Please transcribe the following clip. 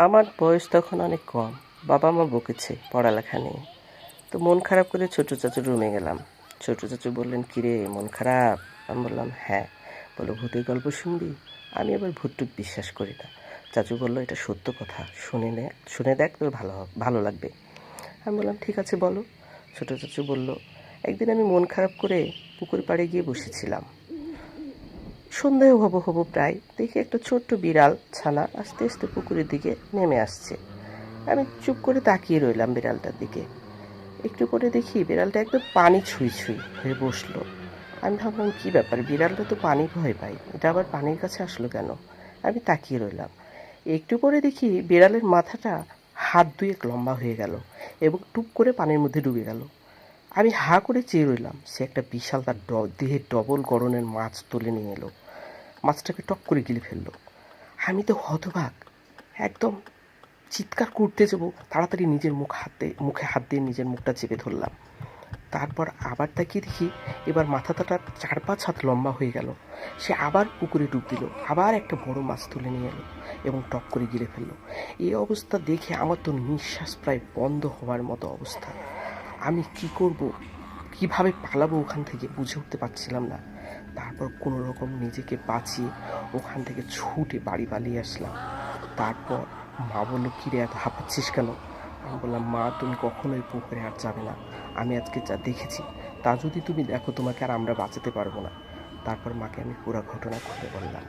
আমার বয়স তখন অনেক কম। বাবা মা বকেছে পড়ালেখা নিয়ে। তো মন খারাপ করে ছোট চাচুর রুমে গেলাম। ছোট চাচু বললেন, কিরে মন খারাপ? আমি বললাম হ্যাঁ। বললো, ভূতের গল্প শুনবি? আমি আবার ভূতটুক বিশ্বাস করি না। চাচু বললো, এটা সত্য কথা, শুনে দেখ, তোর ভালো লাগবে। আমি বললাম ঠিক আছে, বলো। ছোট চাচু বলল, একদিন আমি মন খারাপ করে পুকুর পাড়ে গিয়ে বসেছিলাম। সন্দেহ হব হব প্রায়, দেখি একটা ছোট্ট বিড়াল ছানা আস্তে আস্তে পুকুরের দিকে নেমে আসছে। আমি চুপ করে তাকিয়ে রইলাম বিড়ালটার দিকে। একটু পরে দেখি বিড়ালটা একদম পানি ছুঁই ছুঁই হয়ে বসলো। আমি ভাবলাম কী ব্যাপার, বিড়ালটা তো পানি ভয় পাই, এটা আবার পানির কাছে আসলো কেন? আমি তাকিয়ে রইলাম। একটু পরে দেখি বিড়ালের মাথাটা হাত দুয়েক লম্বা হয়ে গেল এবং টুপ করে পানির মধ্যে ডুবে গেল। আমি হা করে চেয়ে রইলাম। সে একটা বিশাল তার দেহের ডবল গড়নের মাছ তুলে নিয়ে এলো। মাছটাকে টপ করে গিলে ফেললো। আমি তো হতবাক, একদম চিৎকার করতে যাবো, তাড়াতাড়ি নিজের মুখে হাত দিয়ে নিজের মুখটা চেপে ধরলাম। তারপর আবার তাকিয়ে দেখি এবার মাথাটা 4-5 হাত লম্বা হয়ে গেল। সে আবার পুকুরে ডুব দিল, আবার একটা বড় মাছ তুলে নিয়ে এলো এবং টপ করে গিলে ফেললো। এই অবস্থা দেখে আমার তো নিঃশ্বাস প্রায় বন্ধ হওয়ার মতো অবস্থা। আমি কি করব, কিভাবে পালাবো ওখান থেকে বুঝে উঠতে পারছিলাম না। তারপর কোনো রকম নিজেকে বাঁচিয়ে ওখান থেকে ছুটে বাড়ি পালিয়ে আসলাম। তারপর মা বললো, কিরে এত হাঁপাচ্ছিস কেন? আমি বললাম, মা তুমি কখনোই পুকুরে আর যাবে না। আমি আজকে যা দেখেছি তা যদি তুমি দেখো, তোমাকে আর আমরা বাঁচাতে পারবো না। তারপর মাকে আমি পুরো ঘটনা খুলে বললাম।